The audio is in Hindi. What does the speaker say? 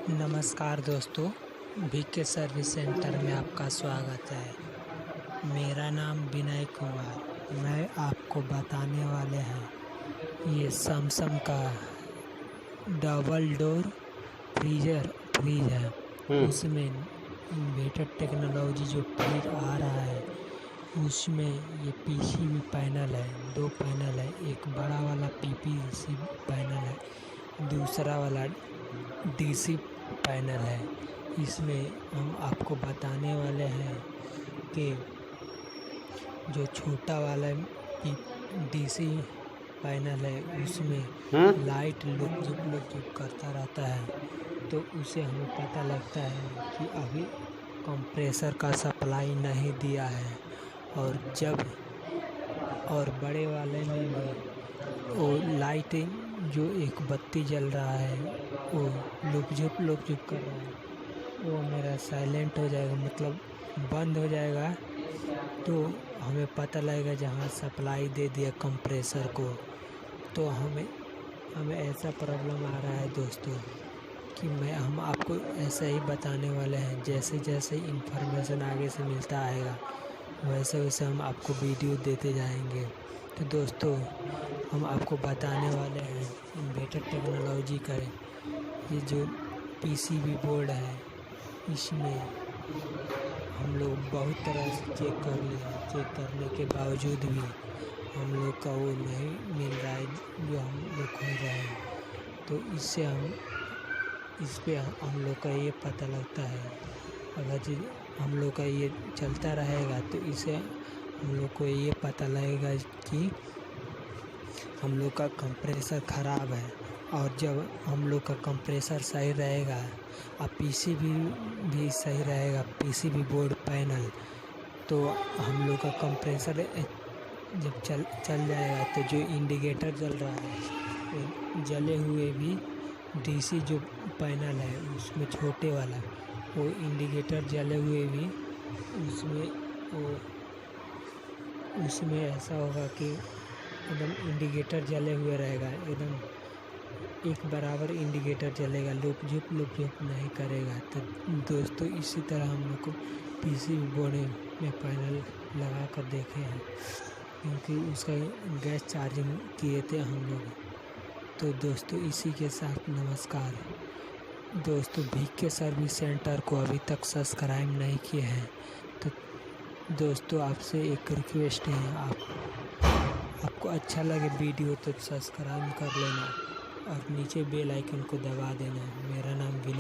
नमस्कार दोस्तों, वीके सर्विस सेंटर में आपका स्वागत है। मेरा नाम विनय कुमार। मैं आपको बताने वाले हैं ये सैमसंग का डबल डोर फ्रिज है। उसमें इन्वर्टर टेक्नोलॉजी जो फ्रिज आ रहा है उसमें ये पीसीबी पैनल है, 2 पैनल है। एक बड़ा वाला पीपीसी पैनल है, दूसरा वाला डीसी पैनल है। इसमें हम आपको बताने वाले हैं कि जो छोटा वाला डीसी पैनल है उसमें लाइट लुक झुक करता रहता है, तो उसे हमें पता लगता है कि अभी कंप्रेसर का सप्लाई नहीं दिया है। और बड़े वाले में भी वो लाइट जो एक बत्ती जल रहा है वो लुक झुक कर रहा है, वो मेरा साइलेंट हो जाएगा, मतलब बंद हो जाएगा। तो हमें पता लगेगा जहाँ सप्लाई दे दिया कंप्रेसर को। तो हमें ऐसा प्रॉब्लम आ रहा है दोस्तों कि हम आपको ऐसा ही बताने वाले हैं। जैसे जैसे इन्फॉर्मेशन आगे से मिलता आएगा वैसे वैसे हम आपको वीडियो देते जाएंगे। तो दोस्तों, हम आपको बताने वाले हैं इन्वर्टर टेक्नोलॉजी का ये जो पीसीबी बोर्ड है, इसमें हम लोग बहुत तरह से चेक कर लिए। चेक करने के बावजूद भी हम लोग का वो नहीं मिल रहा है जो हम लोग खोज रहे हैं। तो इस पे हम लोग का ये पता लगता है, अगर हम लोग का ये चलता रहेगा तो इससे हम लोग को ये पता लगेगा कि हम लोग का कंप्रेसर ख़राब है। और जब हम लोग का कंप्रेसर सही रहेगा और पीसीबी भी सही रहेगा, पीसीबी बोर्ड पैनल, तो हम लोग का कंप्रेसर जब चल जाएगा तो जो इंडिकेटर जल रहा है जले हुए भी डीसी जो पैनल है उसमें छोटे वाला वो इंडिकेटर जले हुए भी उसमें ऐसा होगा कि एकदम इंडिकेटर जले हुए रहेगा, एकदम एक बराबर इंडिकेटर जलेगा, लुक झुक नहीं करेगा। तो दोस्तों, इसी तरह हम लोग को पीसीबी बोर्ड में पैनल लगा कर देखे हैं, क्योंकि उसका गैस चार्जिंग किए थे हम लोग। तो दोस्तों, इसी के साथ नमस्कार दोस्तों। वीके सर्विस सेंटर को अभी तक सब्सक्राइब नहीं किए हैं तो दोस्तों आपसे एक रिक्वेस्ट है, आपको अच्छा लगे वीडियो तो सब्सक्राइब कर लेना और नीचे बेल आइकन को दबा देना। मेरा नाम विनय